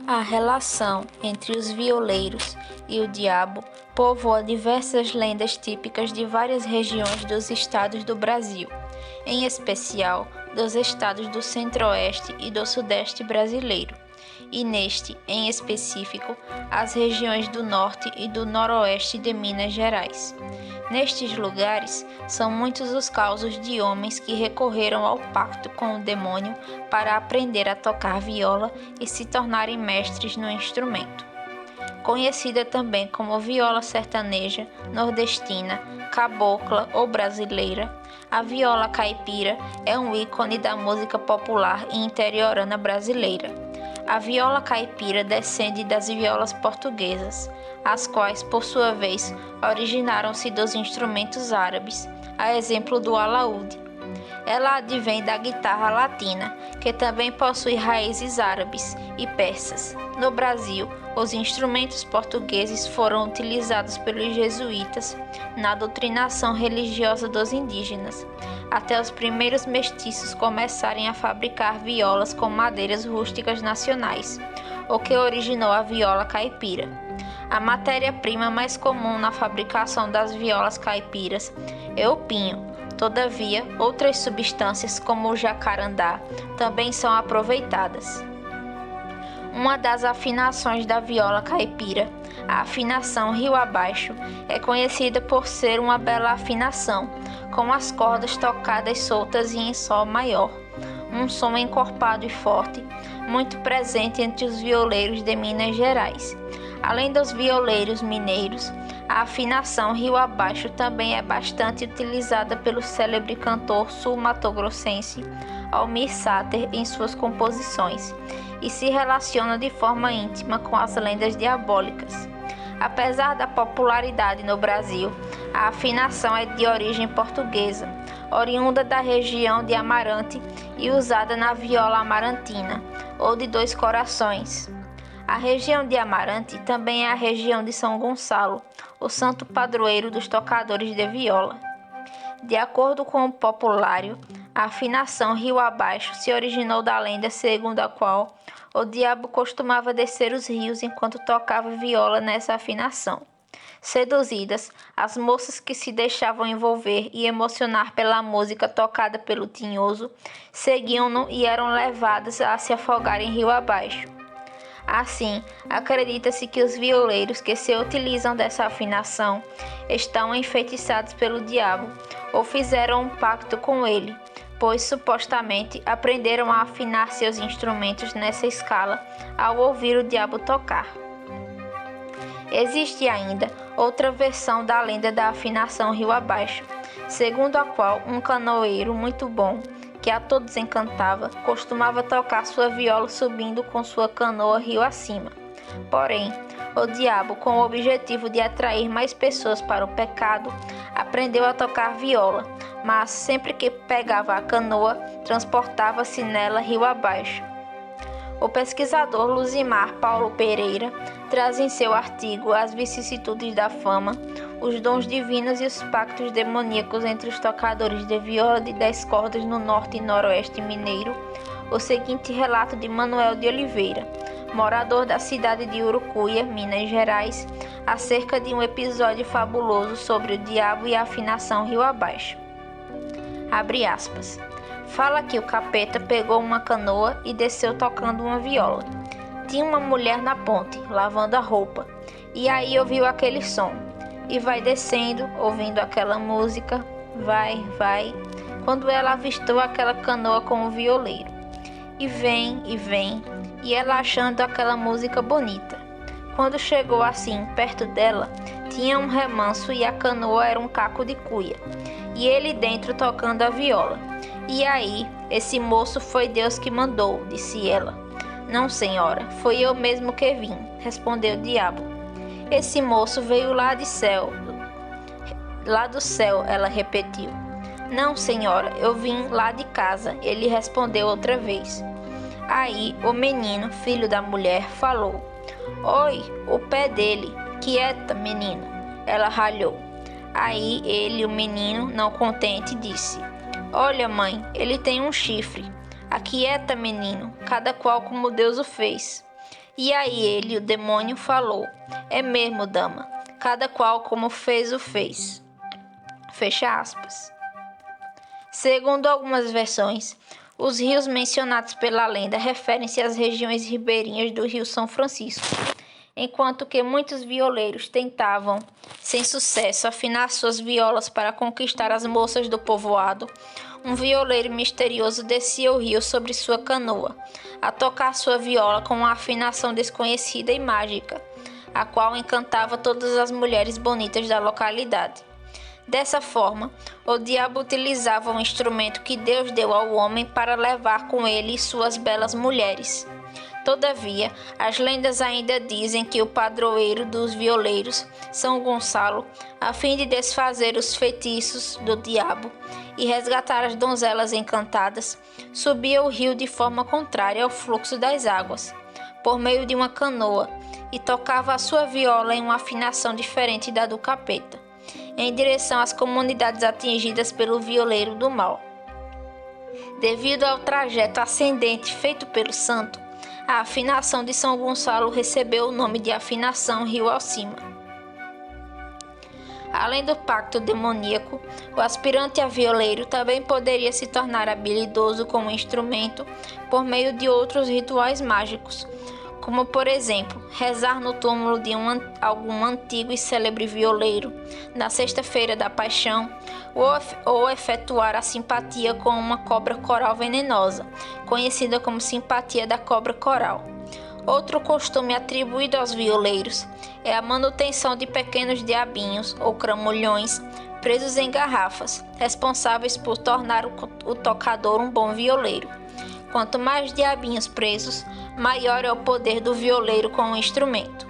A relação entre os violeiros e o diabo povoa diversas lendas típicas de várias regiões dos estados do Brasil, em especial dos estados do Centro-Oeste e do Sudeste brasileiro, e neste, em específico, as regiões do Norte e do Noroeste de Minas Gerais. Nestes lugares, são muitos os causos de homens que recorreram ao pacto com o demônio para aprender a tocar viola e se tornarem mestres no instrumento. Conhecida também como viola sertaneja, nordestina, cabocla ou brasileira, a viola caipira é um ícone da música popular e interiorana brasileira. A viola caipira descende das violas portuguesas, as quais, por sua vez, originaram-se dos instrumentos árabes, a exemplo do alaúde. Ela advém da guitarra latina, que também possui raízes árabes e persas. No Brasil, os instrumentos portugueses foram utilizados pelos jesuítas na doutrinação religiosa dos indígenas, até os primeiros mestiços começarem a fabricar violas com madeiras rústicas nacionais, o que originou a viola caipira. A matéria-prima mais comum na fabricação das violas caipiras é o pinho. Todavia, outras substâncias, como o jacarandá, também são aproveitadas. Uma das afinações da viola caipira, a afinação rio abaixo, é conhecida por ser uma bela afinação, com as cordas tocadas soltas e em sol maior, um som encorpado e forte, muito presente entre os violeiros de Minas Gerais. Além dos violeiros mineiros, a afinação rio abaixo também é bastante utilizada pelo célebre cantor sul-matogrossense Almir Sater em suas composições e se relaciona de forma íntima com as lendas diabólicas. Apesar da popularidade no Brasil, a afinação é de origem portuguesa, oriunda da região de Amarante e usada na viola amarantina, ou de Dois Corações. A região de Amarante também é a região de São Gonçalo, o santo padroeiro dos tocadores de viola. De acordo com o populário, a afinação rio abaixo se originou da lenda segundo a qual o diabo costumava descer os rios enquanto tocava viola nessa afinação. Seduzidas, as moças que se deixavam envolver e emocionar pela música tocada pelo tinhoso seguiam-no e eram levadas a se afogar em rio abaixo. Assim, acredita-se que os violeiros que se utilizam dessa afinação estão enfeitiçados pelo diabo ou fizeram um pacto com ele, pois supostamente aprenderam a afinar seus instrumentos nessa escala ao ouvir o diabo tocar. Existe ainda outra versão da lenda da afinação rio abaixo, segundo a qual um canoeiro muito bom, que a todos encantava, costumava tocar sua viola subindo com sua canoa rio acima. Porém, o diabo, com o objetivo de atrair mais pessoas para o pecado, aprendeu a tocar viola, mas sempre que pegava a canoa, transportava-se nela rio abaixo. O pesquisador Luzimar Paulo Pereira traz em seu artigo As Vicissitudes da Fama, os dons divinos e os pactos demoníacos entre os tocadores de viola de 10 cordas no norte e noroeste mineiro, o seguinte relato de Manuel de Oliveira, morador da cidade de Urucuia, Minas Gerais, acerca de um episódio fabuloso sobre o diabo e a afinação rio abaixo. Abre aspas. Fala que o capeta pegou uma canoa e desceu tocando uma viola. Tinha uma mulher na ponte, lavando a roupa, e aí ouviu aquele som. E vai descendo, ouvindo aquela música, vai, quando ela avistou aquela canoa com o violeiro. E vem, e ela achando aquela música bonita. Quando chegou assim, perto dela, tinha um remanso e a canoa era um caco de cuia, e ele dentro tocando a viola. E aí, esse moço foi Deus que mandou, disse ela. Não, senhora, foi eu mesmo que vim, respondeu o diabo. Esse moço veio lá do céu, ela repetiu. Não, senhora, eu vim lá de casa, ele respondeu outra vez. Aí, o menino, filho da mulher, falou. Oi, o pé dele, quieta, menino, ela ralhou. Aí ele, o menino, não contente, disse. Olha, mãe, ele tem um chifre. Aquieta, menino, cada qual como Deus o fez. E aí ele, o demônio, falou: é mesmo, dama, cada qual como fez o fez. Fecha aspas. Segundo algumas versões, os rios mencionados pela lenda referem-se às regiões ribeirinhas do Rio São Francisco, enquanto que muitos violeiros tentavam, sem sucesso, afinar suas violas para conquistar as moças do povoado. Um violeiro misterioso descia o rio sobre sua canoa, a tocar sua viola com uma afinação desconhecida e mágica, a qual encantava todas as mulheres bonitas da localidade. Dessa forma, o diabo utilizava um instrumento que Deus deu ao homem para levar com ele suas belas mulheres. Todavia, as lendas ainda dizem que o padroeiro dos violeiros, São Gonçalo, a fim de desfazer os feitiços do diabo e resgatar as donzelas encantadas, subia o rio de forma contrária ao fluxo das águas, por meio de uma canoa, e tocava a sua viola em uma afinação diferente da do capeta, em direção às comunidades atingidas pelo violeiro do mal. Devido ao trajeto ascendente feito pelo santo, a afinação de São Gonçalo recebeu o nome de afinação rio acima. Além do pacto demoníaco, o aspirante a violeiro também poderia se tornar habilidoso com o instrumento por meio de outros rituais mágicos, como por exemplo, rezar no túmulo de algum antigo e célebre violeiro na sexta-feira da paixão, ou efetuar a simpatia com uma cobra coral venenosa, conhecida como simpatia da cobra coral. Outro costume atribuído aos violeiros é a manutenção de pequenos diabinhos ou cramulhões presos em garrafas, responsáveis por tornar o tocador um bom violeiro. Quanto mais diabinhos presos, maior é o poder do violeiro com o instrumento.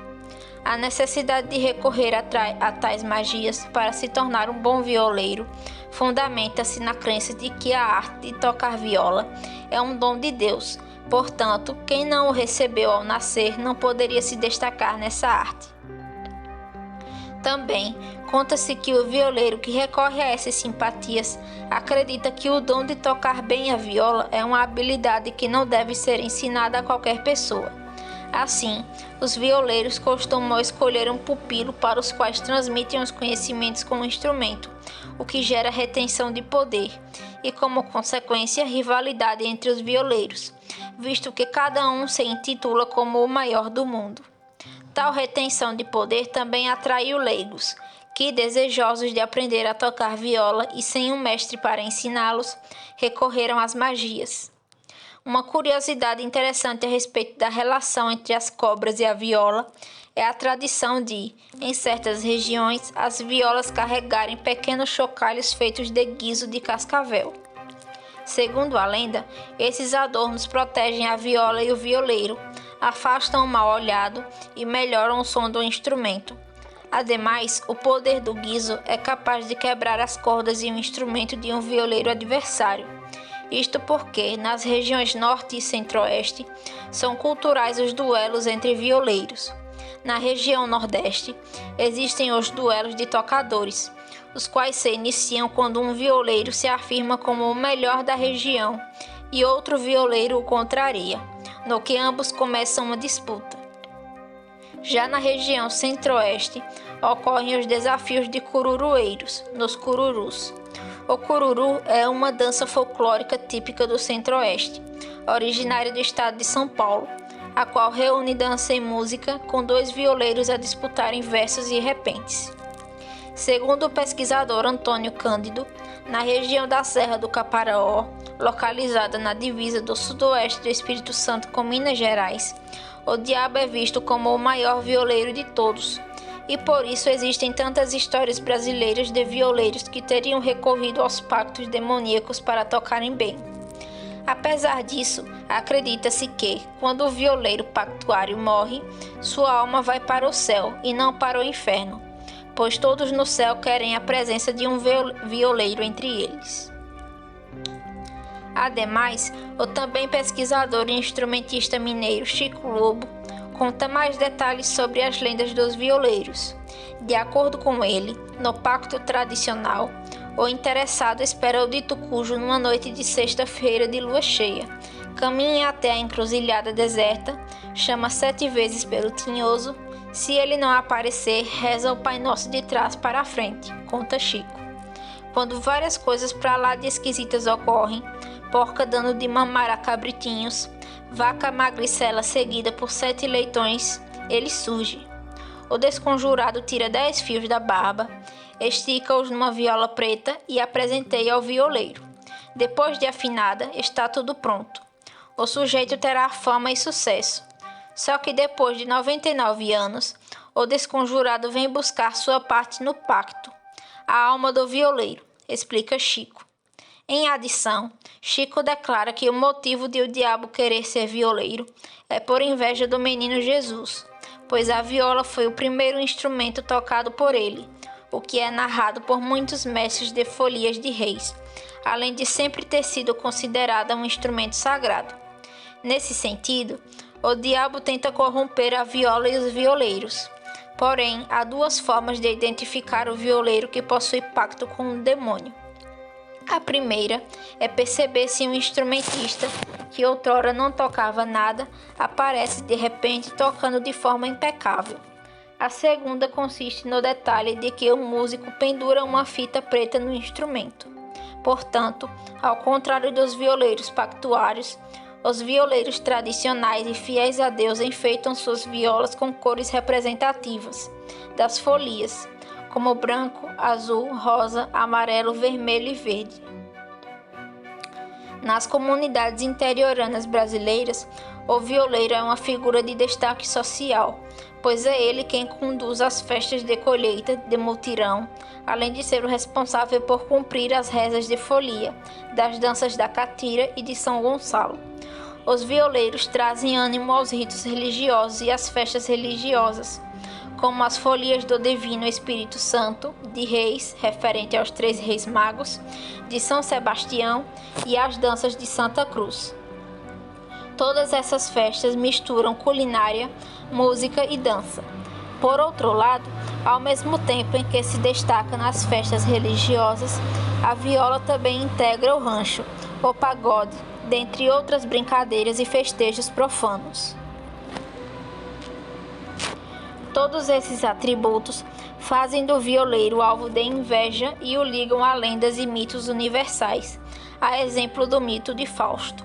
A necessidade de recorrer a tais magias para se tornar um bom violeiro fundamenta-se na crença de que a arte de tocar viola é um dom de Deus. Portanto, quem não o recebeu ao nascer não poderia se destacar nessa arte. Também conta-se que o violeiro que recorre a essas simpatias acredita que o dom de tocar bem a viola é uma habilidade que não deve ser ensinada a qualquer pessoa. Assim, os violeiros costumam escolher um pupilo para os quais transmitem os conhecimentos com o instrumento, o que gera retenção de poder e, como consequência, rivalidade entre os violeiros, visto que cada um se intitula como o maior do mundo. Tal retenção de poder também atraiu leigos, que, desejosos de aprender a tocar viola e sem um mestre para ensiná-los, recorreram às magias. Uma curiosidade interessante a respeito da relação entre as cobras e a viola é a tradição de, em certas regiões, as violas carregarem pequenos chocalhos feitos de guizo de cascavel. Segundo a lenda, esses adornos protegem a viola e o violeiro, afastam o mal-olhado e melhoram o som do instrumento. Ademais, o poder do guizo é capaz de quebrar as cordas e o instrumento de um violeiro adversário. Isto porque, nas regiões norte e centro-oeste, são culturais os duelos entre violeiros. Na região nordeste, existem os duelos de tocadores, os quais se iniciam quando um violeiro se afirma como o melhor da região e outro violeiro o contraria, no que ambos começam uma disputa. Já na região centro-oeste, ocorrem os desafios de cururueiros, nos cururus. O cururu é uma dança folclórica típica do centro-oeste, originária do estado de São Paulo, a qual reúne dança e música com dois violeiros a disputarem versos e repentes. Segundo o pesquisador Antônio Cândido, na região da Serra do Caparaó, localizada na divisa do sudoeste do Espírito Santo com Minas Gerais, o diabo é visto como o maior violeiro de todos, e por isso existem tantas histórias brasileiras de violeiros que teriam recorrido aos pactos demoníacos para tocarem bem. Apesar disso, acredita-se que, quando o violeiro pactuário morre, sua alma vai para o céu e não para o inferno, pois todos no céu querem a presença de um violeiro entre eles. Ademais, o também pesquisador e instrumentista mineiro Chico Lobo conta mais detalhes sobre as lendas dos violeiros. De acordo com ele, no pacto tradicional, o interessado espera o dito cujo numa noite de sexta-feira de lua cheia, caminha até a encruzilhada deserta, chama 7 vezes pelo tinhoso. Se ele não aparecer, reza o Pai Nosso de trás para a frente, conta Chico. Quando várias coisas pra lá de esquisitas ocorrem, porca dando de mamar a cabritinhos, vaca magricela seguida por 7 leitões, ele surge. O desconjurado tira 10 fios da barba, estica-os numa viola preta e apresenteia ao violeiro. Depois de afinada, está tudo pronto. O sujeito terá fama e sucesso. Só que depois de 99 anos, o desconjurado vem buscar sua parte no pacto. A alma do violeiro, explica Chico. Em adição, Chico declara que o motivo de o diabo querer ser violeiro é por inveja do menino Jesus, pois a viola foi o primeiro instrumento tocado por ele, o que é narrado por muitos mestres de folias de reis, além de sempre ter sido considerada um instrumento sagrado. Nesse sentido, o diabo tenta corromper a viola e os violeiros. Porém, há 2 formas de identificar o violeiro que possui pacto com o demônio. A primeira é perceber se um instrumentista, que outrora não tocava nada, aparece de repente tocando de forma impecável. A segunda consiste no detalhe de que o músico pendura uma fita preta no instrumento. Portanto, ao contrário dos violeiros pactuários, os violeiros tradicionais e fiéis a Deus enfeitam suas violas com cores representativas das folias, como branco, azul, rosa, amarelo, vermelho e verde. Nas comunidades interioranas brasileiras, o violeiro é uma figura de destaque social, pois é ele quem conduz as festas de colheita de mutirão, além de ser o responsável por cumprir as rezas de folia, das danças da catira e de São Gonçalo. Os violeiros trazem ânimo aos ritos religiosos e às festas religiosas, como as folias do Divino Espírito Santo, de Reis, referente aos 3 Reis Magos, de São Sebastião e as danças de Santa Cruz. Todas essas festas misturam culinária, música e dança. Por outro lado, ao mesmo tempo em que se destaca nas festas religiosas, a viola também integra o rancho, o pagode, dentre outras brincadeiras e festejos profanos. Todos esses atributos fazem do violeiro alvo de inveja e o ligam a lendas e mitos universais, a exemplo do mito de Fausto.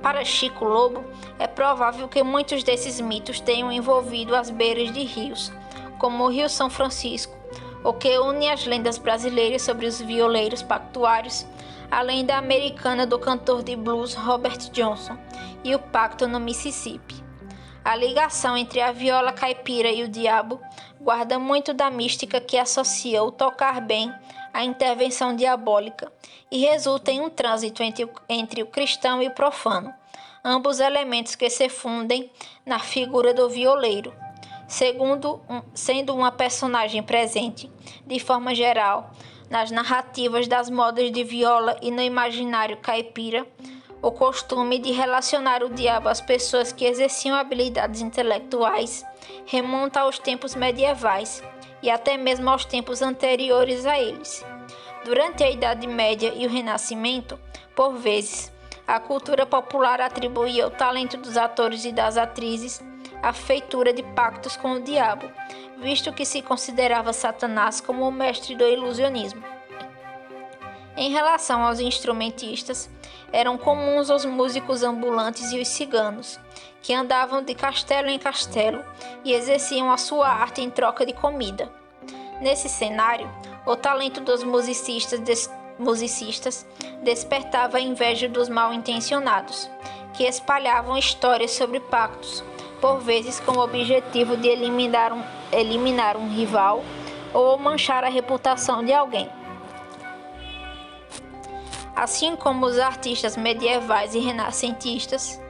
Para Chico Lobo, é provável que muitos desses mitos tenham envolvido as beiras de rios, como o Rio São Francisco, o que une as lendas brasileiras sobre os violeiros pactuários, além da americana do cantor de blues Robert Johnson e o pacto no Mississippi. A ligação entre a viola caipira e o diabo guarda muito da mística que associa o tocar bem à intervenção diabólica e resulta em um trânsito entre o cristão e o profano, ambos elementos que se fundem na figura do violeiro, sendo uma personagem presente, de forma geral, nas narrativas das modas de viola e no imaginário caipira. O costume de relacionar o diabo às pessoas que exerciam habilidades intelectuais remonta aos tempos medievais e até mesmo aos tempos anteriores a eles. Durante a Idade Média e o Renascimento, por vezes, a cultura popular atribuía o talento dos atores e das atrizes à feitura de pactos com o diabo, visto que se considerava Satanás como o mestre do ilusionismo. Em relação aos instrumentistas, eram comuns os músicos ambulantes e os ciganos, que andavam de castelo em castelo e exerciam a sua arte em troca de comida. Nesse cenário, o talento dos musicistas despertava a inveja dos mal-intencionados, que espalhavam histórias sobre pactos, por vezes com o objetivo de eliminar um rival ou manchar a reputação de alguém. Assim como os artistas medievais e renascentistas,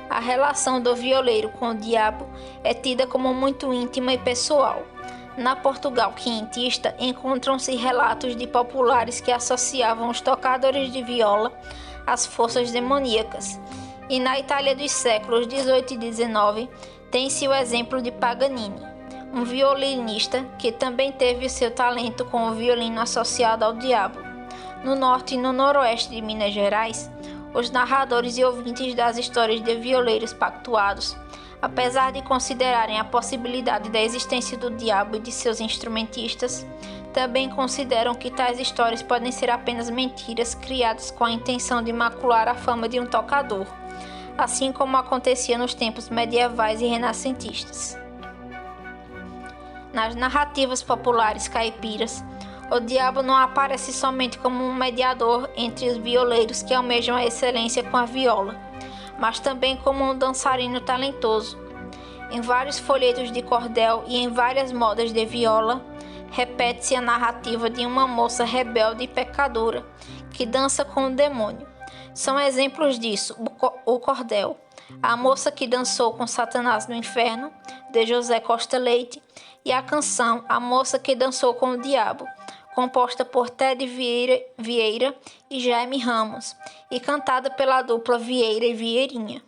a relação do violeiro com o diabo é tida como muito íntima e pessoal. Na Portugal quinhentista, encontram-se relatos de populares que associavam os tocadores de viola às forças demoníacas. E na Itália dos séculos XVIII e XIX, tem-se o exemplo de Paganini, um violinista que também teve seu talento com o violino associado ao diabo. No norte e no noroeste de Minas Gerais, Os narradores e ouvintes das histórias de violeiros pactuados, apesar de considerarem a possibilidade da existência do diabo e de seus instrumentistas, também consideram que tais histórias podem ser apenas mentiras criadas com a intenção de macular a fama de um tocador, assim como acontecia nos tempos medievais e renascentistas. Nas narrativas populares caipiras, o diabo não aparece somente como um mediador entre os violeiros que almejam a excelência com a viola, mas também como um dançarino talentoso. Em vários folhetos de cordel e em várias modas de viola, repete-se a narrativa de uma moça rebelde e pecadora que dança com o demônio. São exemplos disso o cordel, A Moça que Dançou com Satanás no Inferno, de José Costa Leite, e a canção A Moça que Dançou com o Diabo, composta por Ted Vieira e Jaime Ramos, e cantada pela dupla Vieira e Vieirinha.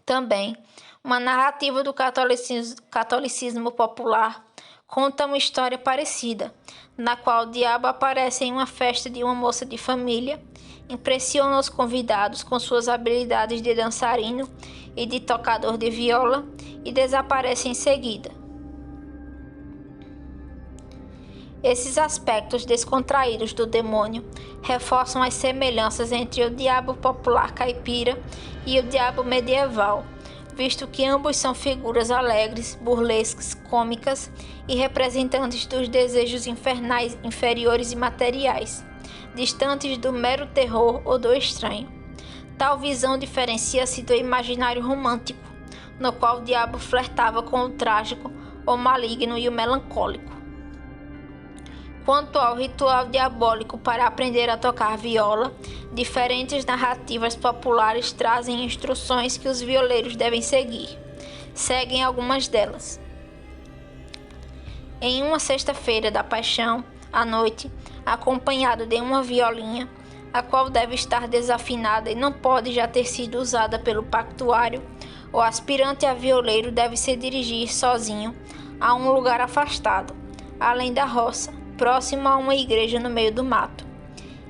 Também, uma narrativa do catolicismo popular conta uma história parecida, na qual o diabo aparece em uma festa de uma moça de família, impressiona os convidados com suas habilidades de dançarino e de tocador de viola e desaparece em seguida. Esses aspectos descontraídos do demônio reforçam as semelhanças entre o diabo popular caipira e o diabo medieval, visto que ambos são figuras alegres, burlescas, cômicas e representantes dos desejos infernais inferiores e materiais, distantes do mero terror ou do estranho. Tal visão diferencia-se do imaginário romântico, no qual o diabo flertava com o trágico, o maligno e o melancólico. Quanto ao ritual diabólico para aprender a tocar viola, diferentes narrativas populares trazem instruções que os violeiros devem seguir. Seguem algumas delas. Em uma sexta-feira da Paixão, à noite, acompanhado de uma violinha, a qual deve estar desafinada e não pode já ter sido usada pelo pactuário, o aspirante a violeiro deve se dirigir sozinho a um lugar afastado, além da roça, próximo a uma igreja no meio do mato.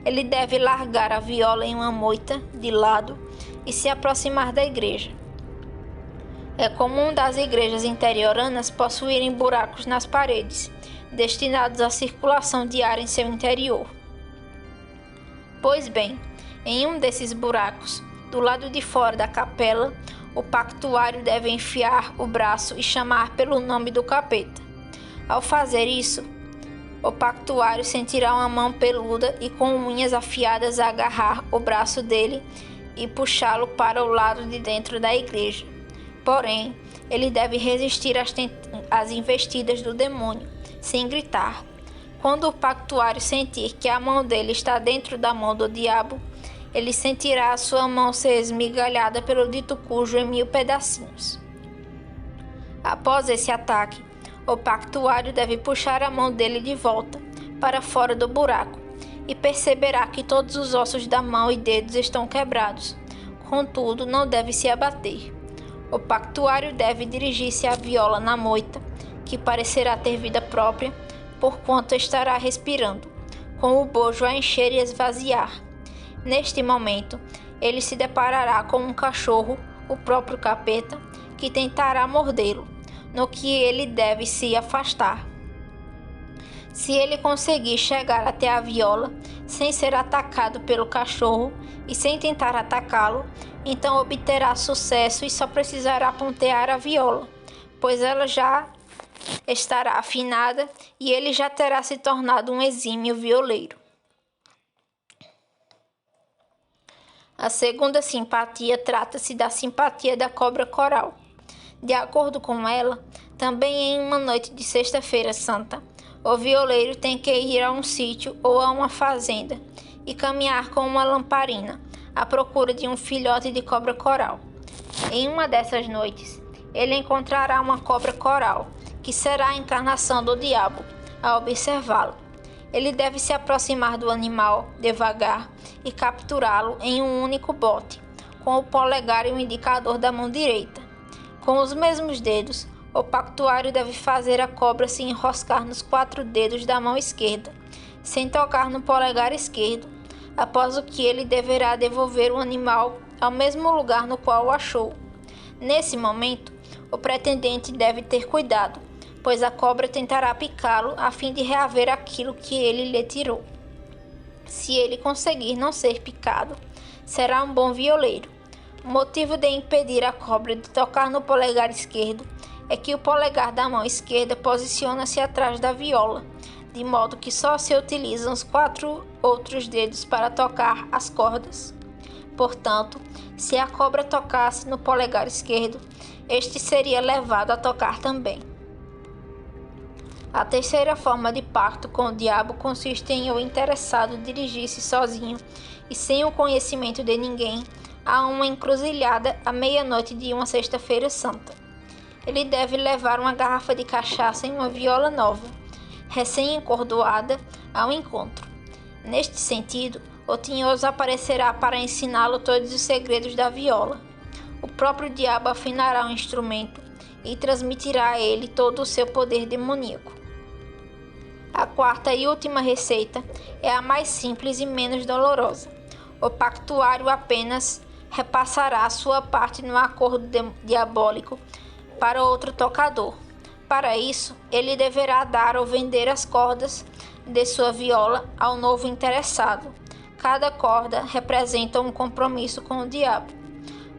Ele deve largar a viola em uma moita de lado e se aproximar da igreja. É comum das igrejas interioranas possuírem buracos nas paredes, destinados à circulação de ar em seu interior. Pois bem, em um desses buracos, do lado de fora da capela, o pactuário deve enfiar o braço e chamar pelo nome do capeta. Ao fazer isso, o pactuário sentirá uma mão peluda e com unhas afiadas agarrar o braço dele e puxá-lo para o lado de dentro da igreja. Porém, ele deve resistir às investidas do demônio, sem gritar. Quando o pactuário sentir que a mão dele está dentro da mão do diabo, ele sentirá a sua mão ser esmigalhada pelo dito cujo em 1000 pedacinhos. Após esse ataque, o pactuário deve puxar a mão dele de volta para fora do buraco e perceberá que todos os ossos da mão e dedos estão quebrados. Contudo, não deve se abater. O pactuário deve dirigir-se à viola na moita, que parecerá ter vida própria, porquanto estará respirando, com o bojo a encher e esvaziar. Neste momento, ele se deparará com um cachorro, o próprio capeta, que tentará mordê-lo, no que ele deve se afastar. Se ele conseguir chegar até a viola sem ser atacado pelo cachorro e sem tentar atacá-lo, então obterá sucesso e só precisará pontear a viola, pois ela já estará afinada e ele já terá se tornado um exímio violeiro. A segunda simpatia trata-se da simpatia da cobra coral. De acordo com ela, também em uma noite de sexta-feira santa, o violeiro tem que ir a um sítio ou a uma fazenda e caminhar com uma lamparina à procura de um filhote de cobra coral. Em uma dessas noites, ele encontrará uma cobra coral, que será a encarnação do diabo. Ao observá-lo, ele deve se aproximar do animal devagar e capturá-lo em um único bote, com o polegar e o indicador da mão direita. Com os mesmos dedos, o pactuário deve fazer a cobra se enroscar nos 4 dedos da mão esquerda, sem tocar no polegar esquerdo, após o que ele deverá devolver o animal ao mesmo lugar no qual o achou. Nesse momento, o pretendente deve ter cuidado, pois a cobra tentará picá-lo a fim de reaver aquilo que ele lhe tirou. Se ele conseguir não ser picado, será um bom violeiro. O motivo de impedir a cobra de tocar no polegar esquerdo é que o polegar da mão esquerda posiciona-se atrás da viola, de modo que só se utilizam os 4 outros dedos para tocar as cordas. Portanto, se a cobra tocasse no polegar esquerdo, este seria levado a tocar também. A terceira forma de pacto com o diabo consiste em o interessado dirigir-se sozinho e sem o conhecimento de ninguém a uma encruzilhada à meia-noite de uma sexta-feira santa. Ele deve levar uma garrafa de cachaça e uma viola nova, recém-encordoada, ao encontro. Neste sentido, o tinhoso aparecerá para ensiná-lo todos os segredos da viola. O próprio diabo afinará o instrumento e transmitirá a ele todo o seu poder demoníaco. A quarta e última receita é a mais simples e menos dolorosa. O pactuário apenas repassará a sua parte no acordo diabólico para outro tocador. Para isso, ele deverá dar ou vender as cordas de sua viola ao novo interessado. Cada corda representa um compromisso com o diabo.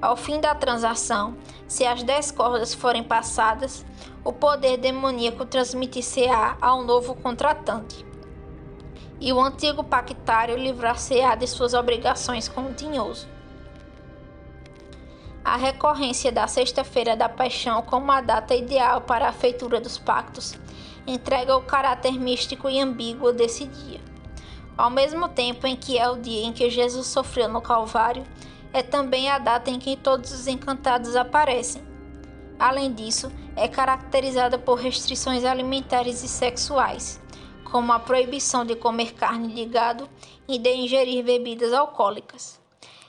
Ao fim da transação, se as 10 cordas forem passadas, o poder demoníaco transmitir-se-á ao novo contratante, e o antigo pactário livrar-se-á de suas obrigações com o tinhoso. A recorrência da Sexta-feira da Paixão como a data ideal para a feitura dos pactos entrega o caráter místico e ambíguo desse dia. Ao mesmo tempo em que é o dia em que Jesus sofreu no Calvário, é também a data em que todos os encantados aparecem. Além disso, é caracterizada por restrições alimentares e sexuais, como a proibição de comer carne de gado e de ingerir bebidas alcoólicas.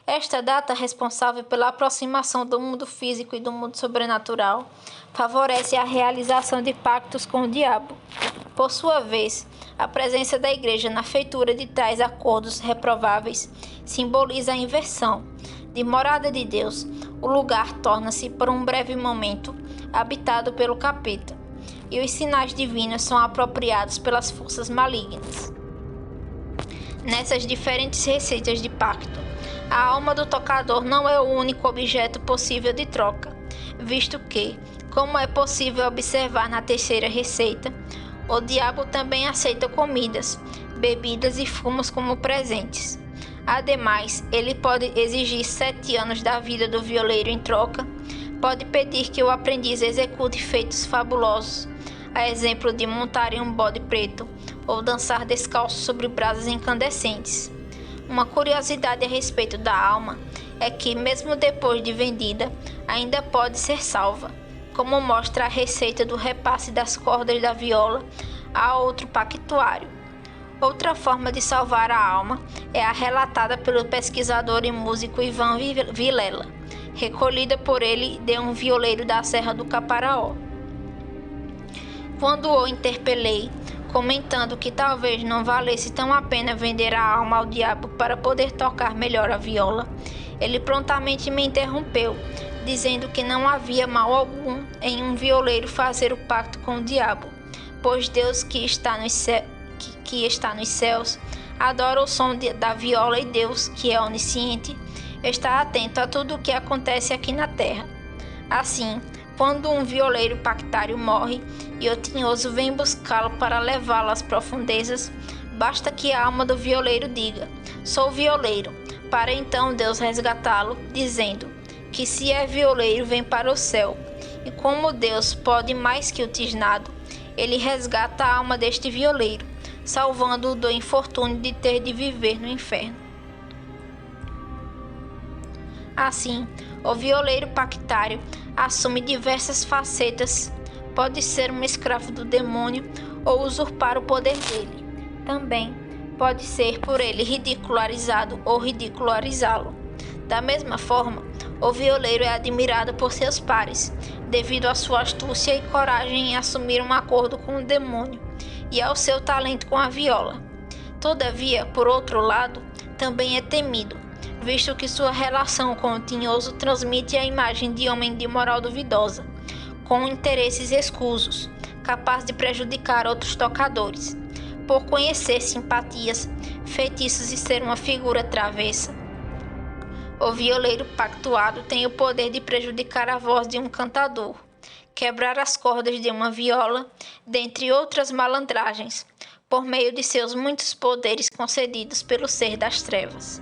Esta data, responsável pela aproximação do mundo físico e do mundo sobrenatural, favorece a realização de pactos com o diabo. Por sua vez, a presença da Igreja na feitura de tais acordos reprováveis simboliza a inversão. De morada de Deus, o lugar torna-se, por um breve momento, habitado pelo capeta, e os sinais divinos são apropriados pelas forças malignas. Nessas diferentes receitas de pacto, a alma do tocador não é o único objeto possível de troca, visto que, como é possível observar na terceira receita, o diabo também aceita comidas, bebidas e fumos como presentes. Ademais, ele pode exigir 7 anos da vida do violeiro em troca, pode pedir que o aprendiz execute feitos fabulosos, a exemplo de montar em um bode preto ou dançar descalço sobre brasas incandescentes. Uma curiosidade a respeito da alma é que, mesmo depois de vendida, ainda pode ser salva, como mostra a receita do repasse das cordas da viola a outro pactuário. Outra forma de salvar a alma é a relatada pelo pesquisador e músico Ivan Vilela, recolhida por ele de um violeiro da Serra do Caparaó. Quando o interpelei, comentando que talvez não valesse tão a pena vender a alma ao diabo para poder tocar melhor a viola, ele prontamente me interrompeu, dizendo que não havia mal algum em um violeiro fazer o pacto com o diabo, pois Deus que está nos céus adora o som da viola e Deus, que é onisciente, está atento a tudo o que acontece aqui na terra. Assim, quando um violeiro pactário morre e o tinhoso vem buscá-lo para levá-lo às profundezas, basta que a alma do violeiro diga: "Sou violeiro", para então Deus resgatá-lo, dizendo que se é violeiro vem para o céu. E como Deus pode mais que o tisnado, ele resgata a alma deste violeiro, salvando-o do infortúnio de ter de viver no inferno. Assim, o violeiro pactário assume diversas facetas, pode ser um escravo do demônio ou usurpar o poder dele. Também pode ser por ele ridicularizado ou ridicularizá-lo. Da mesma forma, o violeiro é admirado por seus pares, devido à sua astúcia e coragem em assumir um acordo com o demônio e ao seu talento com a viola. Todavia, por outro lado, também é temido, visto que sua relação com o tinhoso transmite a imagem de homem de moral duvidosa, com interesses escusos, capaz de prejudicar outros tocadores. Por conhecer simpatias, feitiços e ser uma figura travessa, o violeiro pactuado tem o poder de prejudicar a voz de um cantador, quebrar as cordas de uma viola, dentre outras malandragens, por meio de seus muitos poderes concedidos pelo Ser das Trevas.